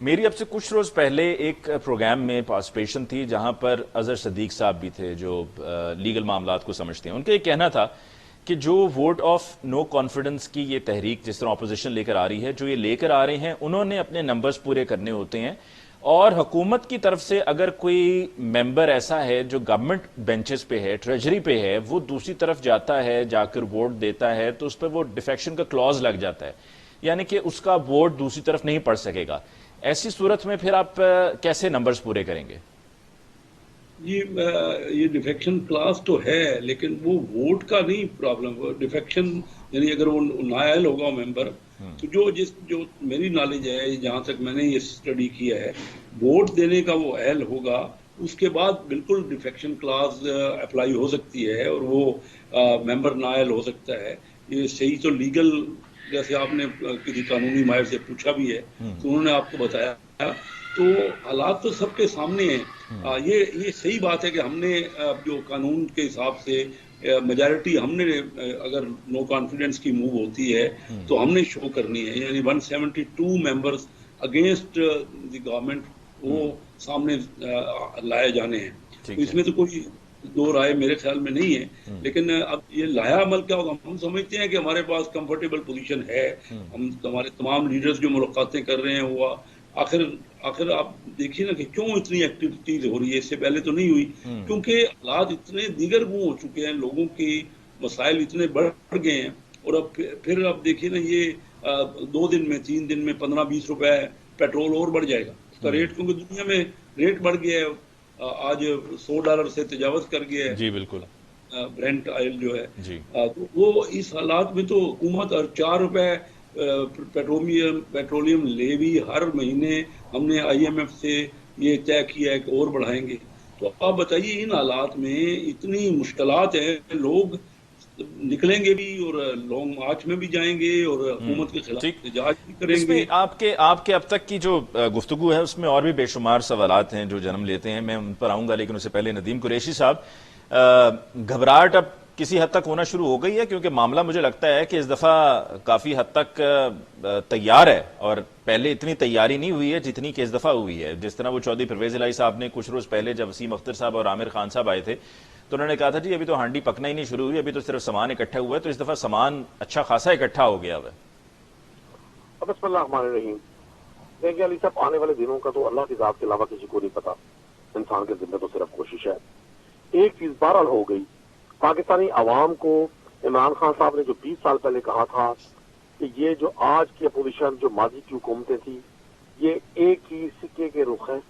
میری اب سے کچھ روز پہلے ایک پروگرام میں پارٹیسپیشن تھی جہاں پر اظہر صدیق صاحب بھی تھے جو لیگل معاملات کو سمجھتے ہیں. ان کا یہ کہنا تھا کہ جو ووٹ آف نو کانفیڈنس کی یہ تحریک جس طرح اپوزیشن لے کر آ رہی ہے، جو یہ لے کر آ رہے ہیں، انہوں نے اپنے نمبرز پورے کرنے ہوتے ہیں، اور حکومت کی طرف سے اگر کوئی ممبر ایسا ہے جو گورنمنٹ بینچز پہ ہے، ٹریجری پہ ہے، وہ دوسری طرف جاتا ہے، جا کر ووٹ دیتا ہے، تو اس پہ وہ ڈیفیکشن کا کلوز لگ جاتا ہے، یعنی کہ اس کا ووٹ دوسری طرف نہیں پڑ سکے گا. ایسی صورت میں پھر آپ کیسے نمبرز پورے کریں گے؟ یہ ڈیفیکشن کلاس تو ہے، لیکن وہ ووٹ کا نہیں پرابلم. ڈیفیکشن یعنی اگر وہ نااہل ہوگا ممبر، تو جو میری نالج ہے، جہاں تک میں نے یہ اسٹڈی کیا ہے، ووٹ دینے کا وہ اہل ہوگا، اس کے بعد بالکل ڈیفیکشن کلاس اپلائی ہو سکتی ہے اور وہ ممبر نااہل ہو سکتا ہے. یہ صحیح تو لیگل، جیسے آپ نے کسی قانونی ماہر سے پوچھا بھی ہے تو انہوں نے آپ کو بتایا. تو حالات تو سب کے سامنے ہیں. یہ صحیح بات ہے کہ ہم نے جو قانون کے حساب سے میجارٹی ہم نے اگر نو کانفیڈنس کی موو ہوتی ہے تو ہم نے شو کرنی ہے، یعنی 172 ممبرز اگینسٹ دی گورنمنٹ وہ سامنے لائے جانے ہیں. تو اس میں تو کوئی دو رائے میرے خیال میں نہیں ہے. لیکن اب یہ لایا عمل کیا ہوگا؟ ہم سمجھتے ہیں کہ ہمارے پاس کمفرٹیبل پوزیشن ہے. ہمارے تمام لیڈرز جو ملاقاتیں کر رہے ہیں وہ آخر آپ دیکھیے نا کہ کیوں اتنی ایکٹیویٹیز ہو رہی ہے. اس سے پہلے تو نہیں ہوئی، کیونکہ حالات اتنے دیگر گوں ہو چکے ہیں، لوگوں کی مسائل اتنے بڑھ گئے ہیں. اور اب پھر آپ دیکھیے نا، یہ 2 دن میں 3 دن میں 15-20 روپے پیٹرول اور بڑھ جائے گا اس کا ریٹ، کیونکہ دنیا میں ریٹ بڑھ گیا ہے. آج $100 سے تجاوز کر گیا ہے. جی بالکل. برینٹ آئل جو ہے جی تو وہ اس حالات میں تو حکومت اور 4 روپے پیٹرولیم لیوی ہر مہینے ہم نے IMF سے یہ طے کیا ہے کہ اور بڑھائیں گے. تو آپ بتائیے ان حالات میں اتنی مشکلات ہیں، لوگ نکلیں گے بھی اور لانگ مارچ میں بھی جائیں گے اور حکومت کے خلاف احتجاج بھی کریں اس میں گے. آپ کے اب تک کی جو گفتگو ہے اس میں اور بھی بے شمار سوالات ہیں جو جنم لیتے ہیں، میں ان پر آؤں گا. لیکن اس سے پہلے ندیم قریشی صاحب، گھبراہٹ اب کسی حد تک ہونا شروع ہو گئی ہے؟ کیونکہ معاملہ مجھے لگتا ہے کہ اس دفعہ کافی حد تک تیار ہے، اور پہلے اتنی تیاری نہیں ہوئی ہے جتنی کہ اس دفعہ ہوئی ہے. جس طرح وہ چودھری پرویز الہی صاحب نے کچھ روز پہلے جب وسیم اختر صاحب اور عامر خان صاحب آئے تھے تو انہوں نے کہا تھا جی ابھی تو ہانڈی پکنا ہی نہیں شروع ہوئی، ابھی تو صرف سامان اکٹھا ہوا ہے. تو اس دفعہ سامان اچھا خاصا اکٹھا ہو گیا ہے. بسم اللہ الرحمن الرحیم. دیکھیے علی صاحب، آنے والے دنوں کا تو اللہ کی ذات کے علاوہ کسی کو نہیں پتا. انسان کے ذمہ تو صرف کوشش ہے. ایک چیز بہرحال ہو گئی، پاکستانی عوام کو عمران خان صاحب نے جو 20 سال پہلے کہا تھا کہ یہ جو آج کی اپوزیشن، جو ماضی کی حکومتیں تھی، یہ ایک ہی سکے کے رخ ہیں.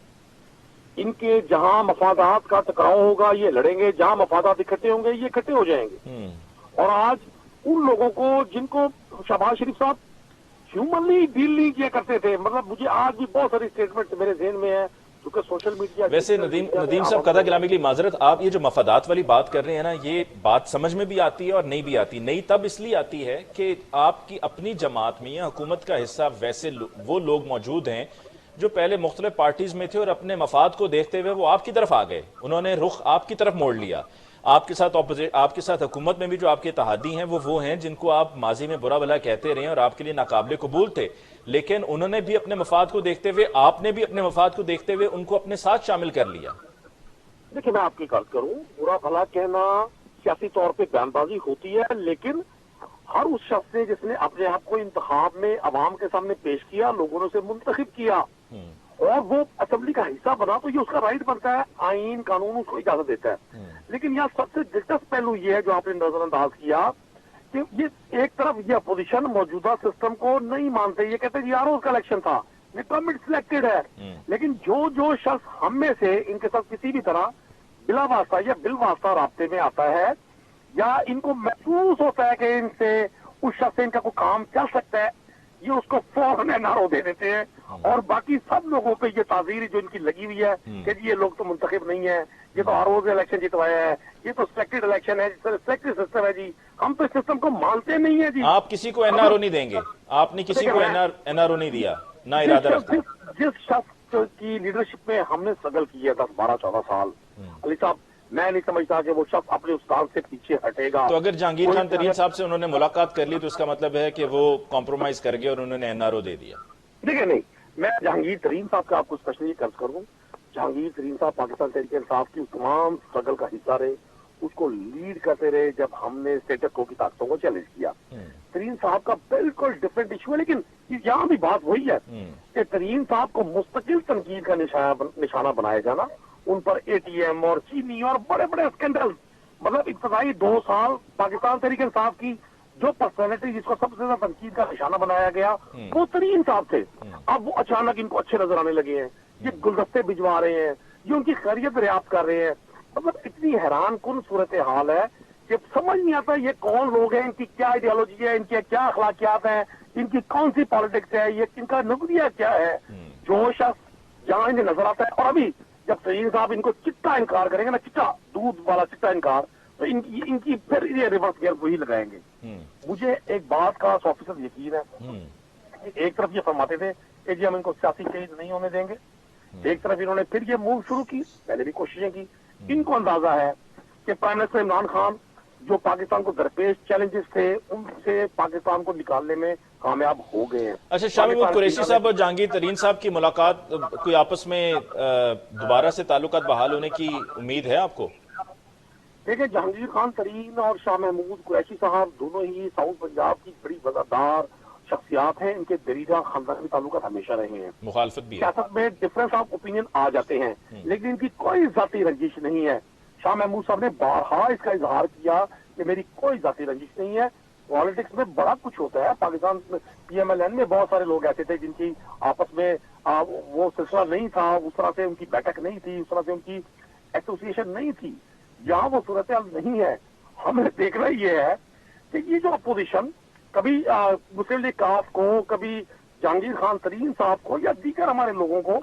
ان کے جہاں مفادات کا ٹکراؤ ہوگا یہ لڑیں گے، جہاں مفادات اکٹھے ہوں گے یہ اکٹھے ہو جائیں گے. اور آج ان لوگوں کو جن کو شہباز شریف صاحب ہیومنلی ڈیل نہیں کیا کرتے تھے، مطلب مجھے آج بھی بہت ساری اسٹیٹمنٹ میرے ذہن میں ہے کیونکہ سوشل میڈیا. ویسے ندیم صاحب، قضا کلامی کے لیے معذرت، آپ یہ جو مفادات والی بات کر رہے ہیں نا، یہ بات سمجھ میں بھی آتی ہے اور نہیں بھی آتی. نہیں تب اس لیے آتی ہے کہ آپ کی اپنی جماعت میں یا حکومت کا حصہ ویسے وہ لوگ موجود ہیں جو پہلے مختلف پارٹیز میں تھے اور اپنے مفاد کو دیکھتے ہوئے وہ آپ کی طرف آ گئے، انہوں نے رخ آپ کی طرف موڑ لیا. آپ کے ساتھ حکومت میں بھی جو آپ کے اتحادی ہیں وہ ہیں جن کو آپ ماضی میں برا بھلا کہتے رہے اور آپ کے لیے ناقابل قبول تھے، لیکن انہوں نے بھی اپنے مفاد کو دیکھتے ہوئے، آپ نے بھی اپنے مفاد کو دیکھتے ہوئے ان کو اپنے ساتھ شامل کر لیا. دیکھیں، میں آپ کی بات کروں، برا بھلا کہنا سیاسی طور پہ بیان بازی ہوتی ہے، لیکن ہر اس شخص نے جس نے اپنے آپ کو انتخاب میں عوام کے سامنے پیش کیا، لوگوں نے اسے منتخب کیا اور وہ اسمبلی کا حصہ بنا، تو یہ اس کا رائٹ بنتا ہے. آئین قانون اس کو اجازت دیتا ہے. لیکن یہاں سب سے دلچسپ پہلو یہ ہے جو آپ نے نظر انداز کیا کہ یہ ایک طرف یہ اپوزیشن موجودہ سسٹم کو نہیں مانتے، یہ کہتے ہیں یار اس کا الیکشن تھا، یہ گورنمنٹ سلیکٹڈ ہے. لیکن جو شخص ہم میں سے ان کے ساتھ کسی بھی طرح بلا واسطہ یا بال واسطہ رابطے میں آتا ہے، یا ان کو محسوس ہوتا ہے کہ ان سے اس شخص سے ان کا کوئی کام چل سکتا ہے، یہ اس کو فوراً نعرہ دے دیتے ہیں. اور باقی سب لوگوں پہ یہ تعزیر جو ان کی لگی ہوئی ہے کہ جی یہ لوگ تو منتخب نہیں ہیں، یہ تو RO سے الیکشن جتوایا ہے، یہ تو سلیکٹڈ الیکشن ہے، سلیکٹڈ سسٹم ہے. جی ہم تو اس سسٹم کو مانتے نہیں ہیں. جی آپ کسی کو NRO نہیں دیں گے، آپ نے کسی کو NRO نہیں دیا، نہ ارادہ رکھتے. جس شخص کی لیڈرشپ میں ہم نے اسٹرگل کی ہے 10-12-14 سال، علی صاحب میں نہیں سمجھتا کہ وہ شخص اپنے استاد سے پیچھے ہٹے گا. تو اگر جہانگیر خان ترین صاحب سے انہوں نے ملاقات کر لی تو اس کا مطلب ہے کہ وہ کمپرومائز کر گئے اور انہوں نے NRO دے دیا. دیکھیں نہیں، میں جہانگیر ترین صاحب کا آپ کو اسپیشلی قرض کروں. جہانگیر ترین صاحب پاکستان تحریک انصاف کی اس تمام اسٹرگل کا حصہ رہے, اس کو لیڈ کرتے رہے جب ہم نے اسٹیٹس کو کی طاقتوں کو چیلنج کیا. ترین صاحب کا بالکل ڈفرینٹ ایشو ہے, لیکن یہاں بھی بات وہی ہے کہ ترین صاحب کو مستقل تنقید کا نشانہ بنایا جانا, ان پر اے ٹی ایم اور چینی اور بڑے بڑے اسکینڈل, مطلب ابتدائی 2 سال پاکستان تحریک انصاف کی جو پرسنالٹی جس کو سب سے زیادہ تنقید کا نشانہ بنایا گیا وہ ترین صاحب تھے. اب وہ اچانک ان کو اچھے نظر آنے لگے ہیں, یہ گلدستے بھجوا رہے ہیں, یہ ان کی خیریت دریافت کر رہے ہیں. مطلب اتنی حیران کن صورتحال ہے کہ سمجھ نہیں آتا یہ کون لوگ ہیں, ان کی کیا آئیڈیالوجی ہے, ان کے کیا اخلاقیات ہیں, ان کی کون سی پالیٹکس ہے, یہ ان کا نظریہ کیا ہے. جو شخص جہاں انہیں نظر آتا ہے, اور ابھی جب ترین صاحب ان کو چٹا انکار کریں گے نا, چٹا دودھ والا چٹا انکار, تو ان کی پھر یہ ریورس گیئر وہی لگائیں گے. مجھے ایک بات کا 100% یقین ہے, ایک طرف یہ فرماتے تھے کہ جی ہم ان کو سیاسی شہید نہیں ہونے دیں گے, ایک طرف انہوں نے پھر یہ موو شروع کی, پہلے بھی کوششیں کی. ان کو اندازہ ہے کہ پرائم منسٹر عمران خان جو پاکستان کو درپیش چیلنجز تھے ان سے پاکستان کو نکالنے میں کامیاب ہو گئے ہیں. اچھا, شاہ محمود قریشی صاحب اور جہانگیر ترین صاحب کی ملاقات, کوئی آپس میں دوبارہ سے تعلقات بحال ہونے کی امید ہے آپ کو؟ دیکھیں, جہانگیر خان ترین اور شاہ محمود قریشی صاحب دونوں ہی ساؤتھ پنجاب کی بڑی وزادار شخصیات ہیں. ان کے دریدہ خاندانی تعلقات ہمیشہ رہے ہیں. مخالفت بھی ہے, سیاست میں ڈفرینس آف اوپینین آ جاتے ہیں, لیکن ان کی کوئی ذاتی رنجش نہیں ہے. شاہ محمود صاحب نے بارہا اس کا اظہار کیا کہ میری کوئی ذاتی رنجش نہیں ہے. پالیٹکس میں بڑا کچھ ہوتا ہے. Pakistan P M L N میں بہت سارے لوگ ایسے تھے جن کی آپس میں وہ سلسلہ نہیں تھا, اس طرح سے ان کی بیٹھک نہیں تھی, اس طرح سے ان کی ایسوسیشن نہیں تھی. یہاں وہ صورتحال نہیں ہے. ہمیں دیکھنا یہ ہے کہ یہ جو اپوزیشن کبھی مسلم لیگ کاف کو, کبھی جہانگیر خان ترین صاحب کو, یا دیگر ہمارے لوگوں کو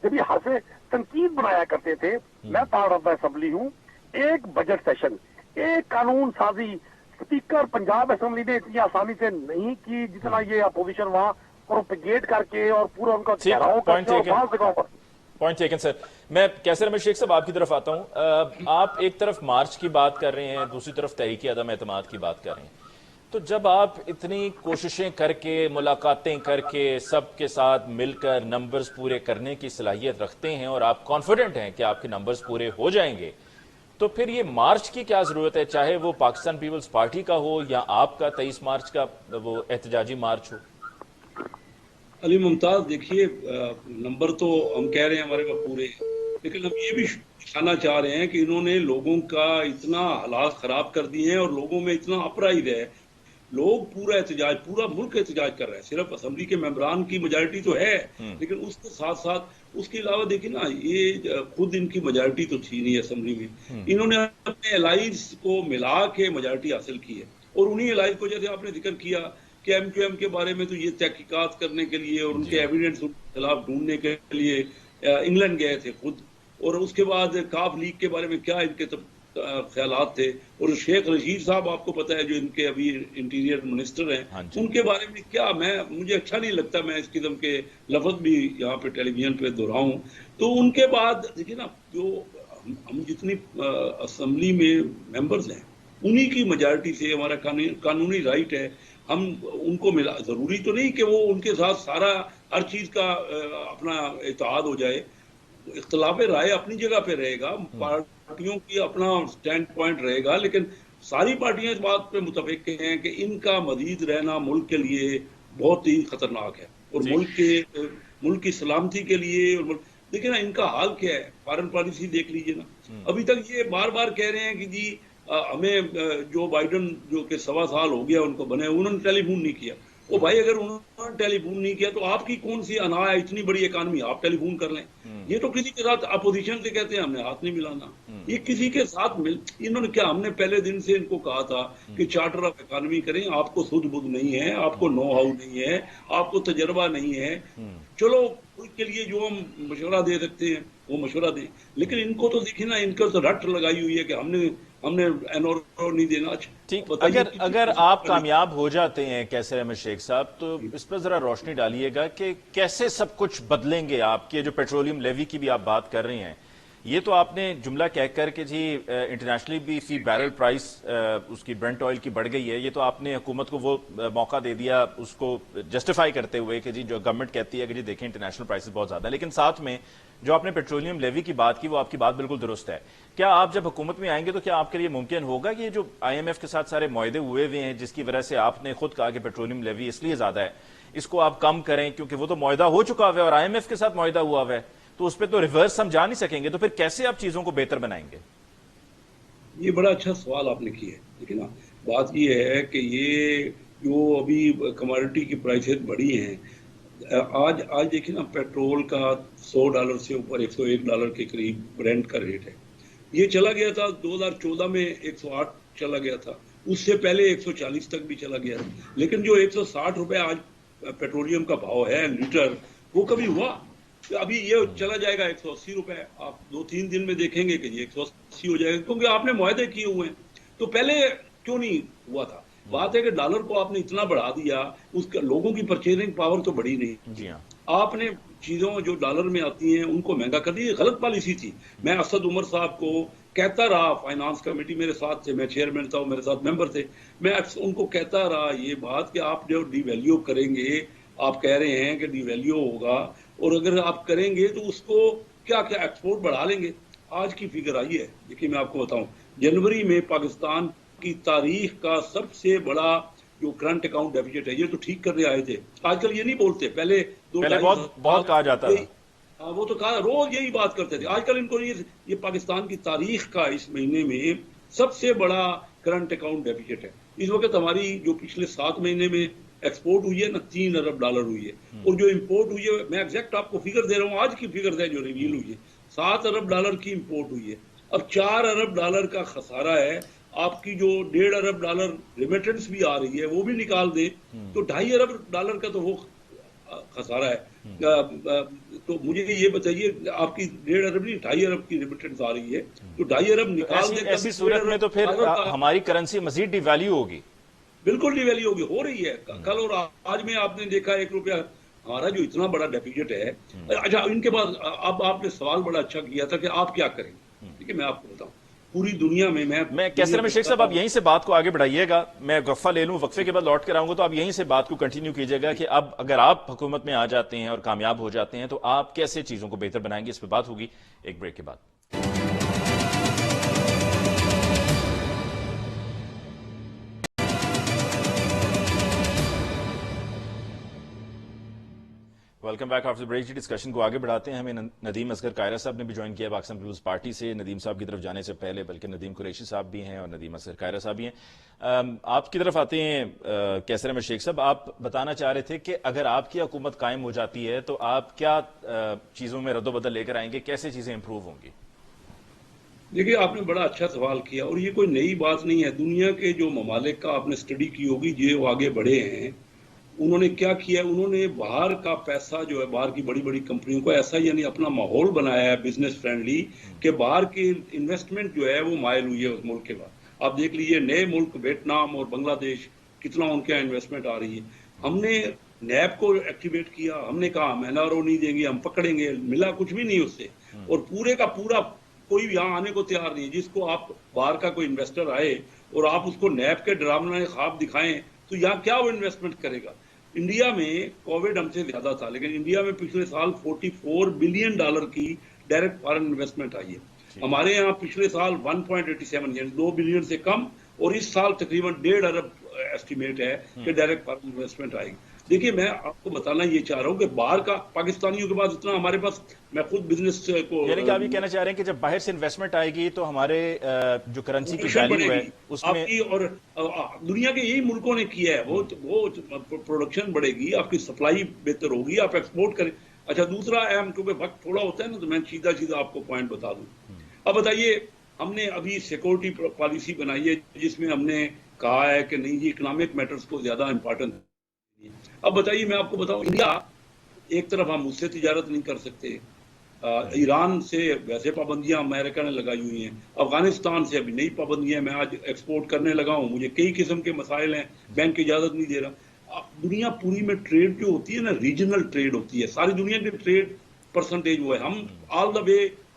جب یہ حرف تنقید بنایا کرتے تھے, میں پارٹ آف دا اسمبلی ہوں, ایک بجٹ سیشن, ایک قانون سازی اسپیکر پنجاب اسمبلی نے اتنی آسانی سے نہیں کی جتنا یہ اپوزیشن وہاں پروپیگیٹ کر کے اور پورا ان کا گھیراؤ کر کے اور بعض جگہوں پر. پوائنٹ ٹیکن سر. میں کیسر احمد شیخ صاحب آپ کی طرف آتا ہوں. آپ ایک طرف مارچ کی بات کر رہے ہیں, دوسری طرف تحریک عدم اعتماد کی بات کر رہے ہیں. تو جب آپ اتنی کوششیں کر کے, ملاقاتیں کر کے, سب کے ساتھ مل کر نمبرز پورے کرنے کی صلاحیت رکھتے ہیں اور آپ کانفیڈنٹ ہیں کہ آپ کے نمبرز پورے ہو جائیں گے, تو پھر یہ مارچ کی کیا ضرورت ہے, چاہے وہ پاکستان پیپلز پارٹی کا ہو یا آپ کا 23 مارچ کا وہ احتجاجی مارچ ہو؟ علی ممتاز, دیکھیے نمبر تو ہم کہہ رہے ہیں ہمارے پاس پورے ہیں, لیکن ہم یہ بھی دکھانا چاہ رہے ہیں کہ انہوں نے لوگوں کا اتنا حالات خراب کر دیے ہیں اور لوگوں میں اتنا اپرائڈ ہے. لوگ پورا احتجاج, پورا ملک احتجاج کر رہے ہیں. صرف اسمبلی کے ممبران کی میجارٹی تو ہے, لیکن اس کے ساتھ ساتھ اس کے علاوہ دیکھیں نا, یہ خود ان کی میجارٹی تو تھی نہیں اسمبلی میں. انہوں نے اپنے الائز کو ملا کے میجارٹی حاصل کی ہے, اور انہی الائز کو جیسے آپ نے ذکر کیا کہ ایم کیو ایم کے بارے میں تو یہ تحقیقات کرنے کے لیے اور ان کے ایویڈنس کے خلاف ڈھونڈنے کے لیے انگلینڈ گئے تھے خود, اور اس کے بعد کاف لیگ کے بارے میں کیا ان کے خیالات تھے, اور شیخ رشید صاحب آپ کو پتہ ہے جو ان کے ابھی انٹیریئر منسٹر ہیں, ان کے بارے میں کیا, مجھے اچھا نہیں لگتا میں اس قسم کے لفظ بھی یہاں پہ ٹیلی ویژن پہ دہراؤں. تو ان کے بعد دیکھیے نا, جو ہم جتنی اسمبلی میں ممبرز ہیں انہی کی میجارٹی سے ہمارا قانونی رائٹ ہے, ہم ان کو ملا. ضروری تو نہیں کہ وہ ان کے ساتھ سارا ہر چیز کا اپنا اتحاد ہو جائے, اختلاف رائے اپنی جگہ پہ رہے گا, پارٹیوں کی اپنا سٹینڈ پوائنٹ رہے گا, لیکن ساری پارٹیاں اس بات پہ متفق ہیں کہ ان کا مزید رہنا ملک کے لیے بہت ہی خطرناک ہے, اور ملک کی سلامتی کے لیے. اور دیکھیں نا ان کا حال کیا ہے, فارن پالیسی دیکھ لیجئے نا. ابھی تک یہ بار بار کہہ رہے ہیں کہ جی ہمیں جو بائیڈن جو کہ 1.25 سال ہو گیا ان کو بنے, انہوں نے ٹیلی فون نہیں کیا. وہ بھائی اگر انہوں نے ٹیلی فون نہیں کیا تو آپ کی کون سی انا ہے, اتنی بڑی اکانومی, آپ ٹیلی فون کر لیں. یہ تو کسی کے ساتھ اپوزیشن سے کہتے ہیں ہم نے ہاتھ نہیں ملانا, یہ کسی کے ساتھ انہوں نے کیا, ہم نے پہلے دن سے ان کو کہا تھا کہ چارٹر آف اکانومی کریں, آپ کو سدھ بدھ نہیں ہے, آپ کو نو ہاؤ نہیں ہے, آپ کو تجربہ نہیں ہے, چلو ملک کے لیے جو ہم مشورہ دے سکتے ہیں وہ مشورہ دیں. لیکن ان کو تو دیکھیں نا, ان کو تو رٹ لگائی ہوئی ہے کہ ہم نے انور نہیں دینا. ٹھیک, اگر آپ کامیاب ہو جاتے ہیں کیسر احمد شیخ صاحب, تو اس پر ذرا روشنی ڈالیے گا کہ کیسے سب کچھ بدلیں گے آپ کے, جو پیٹرولیم لیوی کی بھی آپ بات کر رہے ہیں, یہ تو آپ نے جملہ کہہ کر کہ جی انٹرنیشنلی بھی فی بیرل پرائس اس کی برنٹ آئل کی بڑھ گئی ہے، یہ تو آپ نے حکومت کو وہ موقع دے دیا اس کو جسٹیفائی کرتے ہوئے کہ جی جو گورنمنٹ کہتی ہے کہ جی دیکھیں انٹرنیشنل پرائسز بہت زیادہ ہے، لیکن ساتھ میں جو آپ نے پیٹرولیم لیوی کی بات کی وہ آپ کی بات بالکل درست ہے. کیا آپ جب حکومت میں آئیں گے تو کیا آپ کے لیے ممکن ہوگا کہ یہ جو آئی ایم ایف کے ساتھ سارے معاہدے ہوئے ہوئے ہیں جس کی وجہ سے آپ نے خود کہا کہ پیٹرولیم لیوی اس لیے زیادہ ہے، اس کو آپ کم کریں کیونکہ وہ تو معاہدہ ہو چکا ہوا ہے اور آئی ایم ایف کے ساتھ معاہدہ ہوا ہوا ہے، تو اس پہ تو ریورس ہم جا نہیں سکیں گے، تو پھر کیسے آپ چیزوں کو بہتر بنائیں گے؟ یہ بڑا اچھا سوال آپ نے کیا ہے. لیکن بات یہ ہے کہ یہ جو ابھی کموڈٹی کی پرائسز بڑھی ہیں، آج دیکھیں نا پیٹرول کا $100 سے اوپر $101 کے قریب برنٹ کا ریٹ ہے. یہ چلا گیا تھا 2014 میں 108 چلا گیا تھا، اس سے پہلے 140 تک بھی چلا گیا تھا، لیکن جو 160 روپے آج پیٹرولیم کا بھاؤ ہے لیٹر، وہ کبھی ہوا؟ ابھی یہ چلا جائے گا 180 روپے. آپ 2-3 دن میں دیکھیں گے کہ یہ 180 ہو جائے گا، کیونکہ آپ نے معاہدے کیے ہوئے ہیں. تو پہلے کیوں نہیں ہوا تھا؟ بات ہے کہ ڈالر کو آپ نے اتنا بڑھا دیا، اس کا لوگوں کی پرچیزنگ پاور تو بڑی نہیں. جی ہاں، آپ نے چیزوں جو ڈالر میں آتی ہیں ان کو مہنگا کر دیا. غلط پالیسی تھی. میں اسد عمر صاحب کو کہتا رہا، فائنانس کمیٹی میرے ساتھ تھے، میں چیئرمین تھا، میرے ساتھ ممبر تھے، میں ان کو کہتا رہا یہ بات کہ آپ جو ڈی ویلیو کریں گے، آپ کہہ رہے ہیں کہ ڈی ویلیو ہوگا، اور اگر آپ کریں گے تو اس کو کیا کیا ایکسپورٹ بڑھا لیں گے. آج کی فگر آئی ہے، دیکھیے میں آپ کو بتاؤں، جنوری میں پاکستان کی تاریخ کا سب سے بڑا جو کرنٹ اکاؤنٹ ڈیفیسٹ ہے، یہ تو ٹھیک کرنے آئے تھے. آج کل یہ نہیں بولتے، پہلے بہت کہا جاتا تھا. وہ تو کہا، روز یہی بات کرتے تھے. آج کل ان کو یہ پاکستان کی تاریخ کا اس مہینے میں سب سے بڑا کرنٹ اکاؤنٹ ڈیفیسٹ ہے. اس وقت ہماری جو پچھلے 7 مہینے میں ایکسپورٹ ہوئی ہے نا $3 ارب ہوئی ہے، اور جو امپورٹ ہوئی ہے، میں ایگزیکٹ آپ کو فگر دے رہا ہوں، آج کی فگر ہے جو ریویل ہوئی ہے، $7 ارب کی امپورٹ ہوئی ہے. اب $4 ارب کا خسارہ ہے. آپ کی جو $1.5 ارب ریمیٹنس بھی آ رہی ہے وہ بھی نکال دیں تو $2.5 ارب کا تو وہ خسارہ ہے. تو مجھے یہ بتائیے، آپ کی 1.5 ارب نہیں 2.5 ارب کی ریمیٹنس آ رہی ہے، تو 2.5 ارب نکال دیں. ایسی صورت میں تو پھر ہماری کرنسی مزید ڈی ویلیو ہوگی. بالکل ڈی ویلیو ہوگی، ہو رہی ہے. کل اور آج میں آپ نے دیکھا $1 ہمارا جو اتنا بڑا ڈیفیسٹ ہے. اچھا، ان کے بعد اب آپ نے سوال بڑا اچھا کیا تھا کہ آپ کیا کریں. ٹھیک ہے، میں آپ کو بتاؤں، پوری دنیا میں کیسر احمد شیخ صاحب آپ یہیں سے بات کو آگے بڑھائیے گا، میں وقفہ لے لوں، وقفے کے بعد لوٹ کر آؤں گا تو آپ یہیں سے بات کو کنٹینیو کیجیے گا کہ اب اگر آپ حکومت میں آ جاتے ہیں اور کامیاب ہو جاتے ہیں تو آپ کیسے چیزوں کو بہتر بنائیں گے. اس پہ بات ہوگی ایک بریک کے بعد. Welcome back after break. Discussion کو آگے بڑھاتے ہیں. ہمیں ندیم اصغر قائرہ صاحب نے بھی جوائن کیا پاکستان پیپلز پارٹی سے. ندیم صاحب کی طرف جانے سے پہلے بلکہ ندیم قریشی صاحب بھی ہیں اور ندیم اصغر قائرہ صاحب بھی ہیں. آپ کی طرف آتے ہیں کیسر احمد شیخ صاحب. آپ بتانا چاہ رہے تھے کہ اگر آپ کی حکومت قائم ہو جاتی ہے تو آپ کیا چیزوں میں رد و بدل لے کر آئیں گے، کیسے چیزیں امپروو ہوں گی؟ دیکھیے، آپ نے بڑا اچھا سوال کیا، اور یہ کوئی نئی بات نہیں ہے. دنیا کے جو ممالک کا آپ نے اسٹڈی کی ہوگی جو آگے بڑھے ہیں، انہوں نے کیا کیا ہے، انہوں نے باہر کا پیسہ جو ہے، باہر کی بڑی بڑی کمپنیوں کو ایسا یعنی اپنا ماحول بنایا ہے بزنس فرینڈلی کہ باہر کی انویسٹمنٹ جو ہے وہ مائل ہوئی ہے اس ملک کے بعد. آپ دیکھ لیجیے نئے ملک ویتنام اور بنگلہ دیش کتنا ان کے یہاں انویسٹمنٹ آ رہی ہے. ہم نے نیب کو ایکٹیویٹ کیا، ہم نے کہا ہم NRO نہیں دیں گے، ہم پکڑیں گے، ملا کچھ بھی نہیں اس سے. اور پورے کا پورا کوئی یہاں آنے کو تیار نہیں. جس کو آپ باہر کا کوئی انویسٹر آئے اور آپ اس کو نیب کے ڈراؤنے خواب دکھائیں تو یہاں کیا وہ انویسٹمنٹ کرے گا. انڈیا میں کووڈ ہم سے زیادہ تھا، لیکن انڈیا میں پچھلے سال $44 بلین کی ڈائریکٹ فارن انویسٹمنٹ آئی ہے. ہمارے یہاں پچھلے سال 1.87 یعنی 2 بلین سے کم، اور اس سال تقریباً 1.5 ارب ایسٹیمیٹ ہے کہ ڈائریکٹ فارن انویسٹمنٹ آئے گی. دیکھیے، میں آپ کو بتانا یہ چاہ رہا ہوں کہ باہر کا پاکستانیوں کے پاس اتنا، ہمارے پاس، میں خود بزنس کو، یعنی کہ آپ یہ کہنا چاہ رہے ہیں کہ جب باہر سے انویسٹمنٹ آئے گی تو ہمارے جو کرنسی کی ویلیو ہے اس میں آپ کی، اور دنیا کے یہی ملکوں نے کیا ہے، وہ پروڈکشن بڑھے گی، آپ کی سپلائی بہتر ہوگی، آپ ایکسپورٹ کریں. اچھا، دوسرا اہم، کیونکہ وقت تھوڑا ہوتا ہے نا تو میں سیدھا آپ کو پوائنٹ بتا دوں. اب بتائیے، ہم نے ابھی سیکورٹی پالیسی بنائی ہے جس میں ہم نے کہا ہے کہ نہیں، یہ اکنامک میٹرز کو زیادہ امپورٹنٹ. اب بتائیے، میں آپ کو بتاؤں، انڈیا ایک طرف ہم اس سے تجارت نہیں کر سکتے، ایران سے ویسے پابندیاں امریکہ نے لگائی ہوئی ہیں، افغانستان سے ابھی نئی پابندیاں، میں آج ایکسپورٹ کرنے لگا ہوں، مجھے کئی قسم کے مسائل ہیں، بینک اجازت نہیں دے رہا. دنیا پوری میں ٹریڈ جو ہوتی ہے نا، ریجنل ٹریڈ ہوتی ہے، ساری دنیا کی ٹریڈ پرسنٹیج وہ ہے. ہم آل دا وے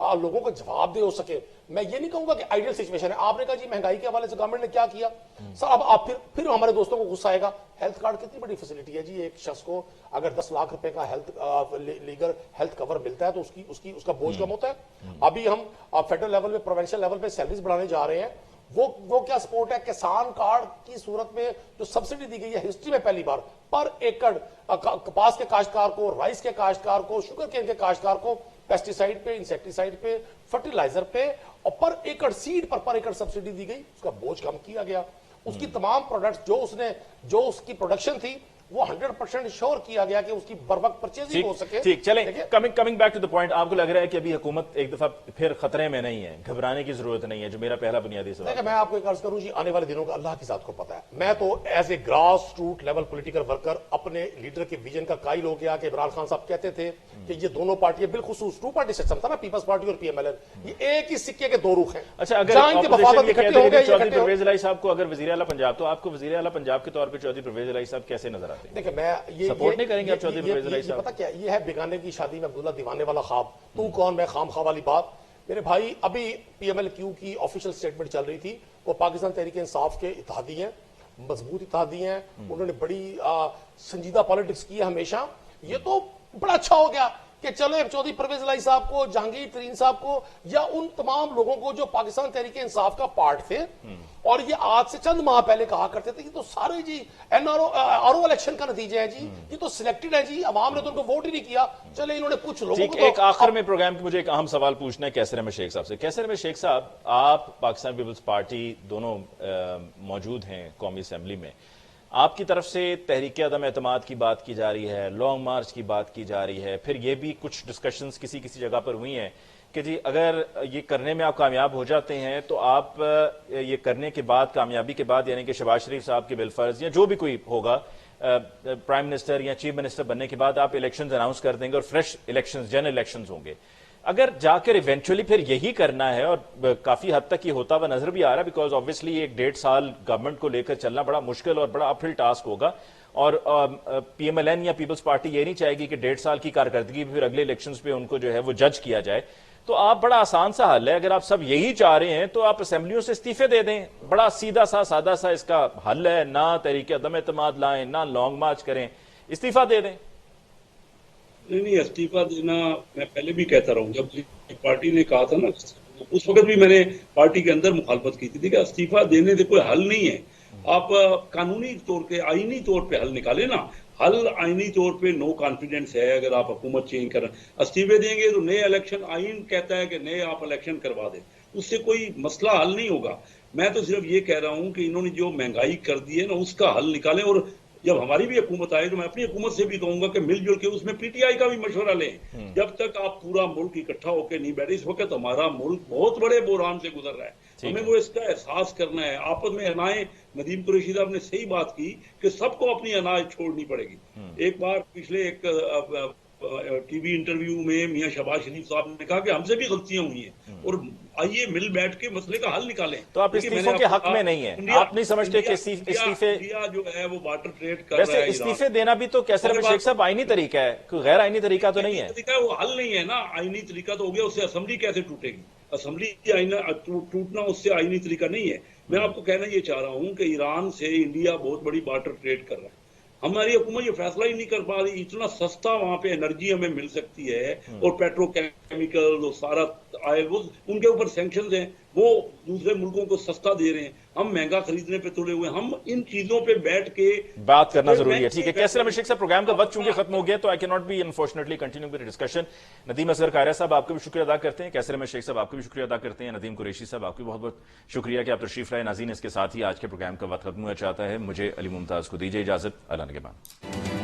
لوگوں کو جواب دے ہو سکے. میں یہ نہیں کہوں گا کہ آئیڈیل سچویشن ہے. آپ نے کہا جی مہنگائی کے حوالے سے گورنمنٹ نے کیا کیا سر. اب آپ پھر ہمارے دوستوں کو غصہ آئے گا. ہیلتھ کارڈ کتنی بڑی فیسلٹی ہے جی. ایک شخص کو اگر 10 لاکھ روپے کا لیگل ہیلتھ کور ملتا ہے تو اس کا بوجھ کم ہوتا ہے. ابھی ہم فیڈرل لیول پہ پروونشل لیول پہ سیلریز بڑھانے جا رہے ہیں. وہ کیا سپورٹ ہے. کسان کارڈ کی صورت میں جو سبسڈی دی گئی ہے ہسٹری میں پہلی بار پر ایکڑ کپاس کے کاشتکار کو, رائس کے کاشتکار کو, شوگر کین کے کاشتکار کو پیسٹی سائڈ پہ, انسیکٹیسائڈ پہ, فرٹیلائزر پہ اور پر ایکڑ سیڈ پر ایکڑ سبسڈی دی گئی. اس کا بوجھ کم کیا گیا. اس کی تمام پروڈکٹس جو اس کی پروڈکشن تھی وہ 100% شور کیا گیا کہ اس کی بر وقت پرچیزنگ ہو سکے. ٹھیک چلیں coming back to the point. آپ کو لگ رہا ہے کہ ابھی حکومت ایک دفعہ پھر خطرے میں نہیں ہے, گھبرانے کی ضرورت نہیں ہے, جو میرا پہلا بنیادی سوال ہے. میں آپ کو ایک عرض کروں جی, آنے والے دنوں کا اللہ کی ذات کو پتا ہے. میں تو as a grass root level political worker اپنے لیڈر کے ویژن کا قائل ہو گیا کہ عمران خان صاحب کہتے تھے کہ یہ دونوں پارٹیاں بالخصوص 2 پارٹی سسٹم تھا نا, پیپلز پارٹی اور پی ایم ایل این, یہ ایک ہی سکے کے 2 رخ ہیں. اچھا اگر چودھری پرویز الہی صاحب کو اگر وزیر اعلیٰ پنجاب, تو آپ کو وزیر اعلیٰ پنجاب کے طور پہ چودھری پرویز الہی صاحب کیسے نظر آتے ہیں؟ دیکھیں میں سپورٹ نہیں کریں گے آپ چودھری پرویز الہی صاحب؟ پتا کیا یہ ہے بیگانے کی شادی میں عبداللہ دیوانے والا خواب, تو کون میں خام خواہ والی بات. میرے بھائی ابھی پی ایم ایل کیو کی آفیشیل سٹیٹمنٹ چل رہی تھی. وہ پاکستان تحریک انصاف کے اتحادی ہیں, مضبوط اتحادی ہیں. انہوں نے بڑی سنجیدہ پالیٹکس کی ہے ہمیشہ. یہ تو بڑا اچھا ہو گیا کہ چلے چودھری پرویز الہی صاحب کو, جہانگیر ترین صاحب کو, یا ان تمام لوگوں کو جو پاکستان تحریک انصاف کا پارٹ تھے اور یہ آج سے چند ماہ پہلے کہا کرتے تھے یہ تو سارے جی آر او الیکشن کا نتیجہ ہے جی, یہ تو سلیکٹڈ ہے جی, عوام نے تو ان کو ووٹ ہی نہیں کیا. چلے انہوں نے کچھ لوگوں کو. ایک آخر میں پروگرام کی مجھے ایک اہم سوال پوچھنا ہے کیسر احمد شیخ صاحب سے. کیسر احمد شیخ صاحب, آپ پاکستان پیپلز پارٹی دونوں موجود ہیں قومی اسمبلی میں, آپ کی طرف سے تحریک عدم اعتماد کی بات کی جا رہی ہے, لانگ مارچ کی بات کی جا رہی ہے, پھر یہ بھی کچھ ڈسکشنز کسی جگہ پر ہوئی ہیں کہ جی اگر یہ کرنے میں آپ کامیاب ہو جاتے ہیں تو آپ یہ کرنے کے بعد, کامیابی کے بعد, یعنی کہ شہباز شریف صاحب کے بالفرض یا جو بھی کوئی ہوگا پرائم منسٹر یا چیف منسٹر بننے کے بعد آپ الیکشنز اناؤنس کر دیں گے اور فریش الیکشنز, جنرل الیکشنز ہوں گے. اگر جا کر ایونچولی پھر یہی کرنا ہے, اور کافی حد تک یہ ہوتا ہوا نظر بھی آ رہا ہے, بیکاز آبویسلی ایک 1.5 سال گورنمنٹ کو لے کر چلنا بڑا مشکل اور بڑا اپہل ٹاسک ہوگا, اور پی ایم ایل این یا پیپلز پارٹی یہ نہیں چاہے گی کہ 1.5 سال کی کارکردگی پھر اگلے الیکشنز پہ ان کو جو ہے وہ جج کیا جائے. تو آپ بڑا آسان سا حل ہے, اگر آپ سب یہی چاہ رہے ہیں تو آپ اسمبلیوں سے استعفے دے دیں. بڑا سیدھا سا سادہ سا اس کا حل ہے, نہ تحریک عدم اعتماد لائیں, نہ لانگ مارچ کریں, استعفیٰ دے دیں. نہیں استعفیٰ دینا میں پہلے بھی کہتا رہا ہوں, جب پارٹی نے کہا تھا نا اس وقت بھی میں نے پارٹی کے اندر مخالفت کی تھی کہ استعفیٰ دینے سے کوئی حل نہیں ہے. آپ قانونی طور پہ, آئینی طور پہ حل نکالیں نا. حل آئینی طور پہ نو کانفیڈنس ہے. اگر آپ حکومت چینج کریں, استعفے دیں گے تو نئے الیکشن, آئین کہتا ہے کہ نئے آپ الیکشن کروا دیں, اس سے کوئی مسئلہ حل نہیں ہوگا. میں تو صرف یہ کہہ رہا ہوں کہ انہوں نے جو مہنگائی کر دی ہے نا اس کا حل نکالیں. اور جب ہماری بھی حکومت آئے تو میں اپنی حکومت سے بھی کہوں گا کہ مل جل کے اس میں پی ٹی آئی کا بھی مشورہ لیں. جب تک آپ پورا ملک اکٹھا ہو کے نہیں بیٹھے, اس وقت ہمارا ملک بہت بڑے بحران سے گزر رہا ہے, ہمیں وہ اس کا احساس کرنا ہے. آپس میں انائیں, ندیم قریشی صاحب نے صحیح بات کی کہ سب کو اپنی اناج چھوڑنی پڑے گی. ایک بار پچھلے ایک ٹی وی انٹرویو میں میاں شہباز شریف صاحب نے کہا کہ ہم سے بھی غلطیاں ہوئی ہیں اور آئیے مل بیٹھ کے مسئلے کا حل نکالیں. تو آپ استعفوں کے حق میں نہیں ہیں, آپ نہیں سمجھتے کہ استعفے جو ہے وہ واٹر ٹریڈ کر رہا ہے. استعفے دینا بھی تو کیسر احمد شیخ صاحب آئینی طریقہ ہے, کوئی غیر آئینی طریقہ تو نہیں ہے. وہ حل نہیں ہے نا, آئینی طریقہ تو ہو گیا, اس سے اسمبلی کیسے ٹوٹے گی؟ اسمبلی ٹوٹنا اس سے آئینی طریقہ نہیں ہے. میں آپ کو کہنا یہ چاہ رہا ہوں کہ ایران سے انڈیا بہت بڑی بارٹر ٹریڈ کر رہا ہے. ہماری حکومت یہ فیصلہ ہی نہیں کر پا رہی. اتنا سستا وہاں پہ انرجی ہمیں مل سکتی ہے, اور پیٹرو کیمیکل اور سارا آئل, ان کے اوپر سینکشنز ہیں, وہ دوسرے ملکوں کو سستا دے رہے ہیں, ہم مہنگا خریدنے پہ تلے ہوئے. ہم ان چیزوں پہ بیٹھ کے بات کرنا ضروری ہے. ٹھیک ہے کیسر احمد شیخ صاحب, پروگرام کا وقت چونکہ ختم ہو گیا تو I can not be unfortunately continue with discussion. Nadeem Asghar قاہرہ صاحب آپ کو بھی شکریہ ادا کرتے ہیں, کیسر احمد شیخ صاحب آپ کو بھی شکریہ ادا کرتے ہیں, ندیم قریشی صاحب آپ کو بہت بہت شکریہ کہ آپ تشریف لائے. ناظرین اس کے ساتھ ہی آج کے پروگرام کا وقت ختم ہوا چاہتا ہے. مجھے علی ممتاز کو دیجیے اجازت. اللہ نگہبان.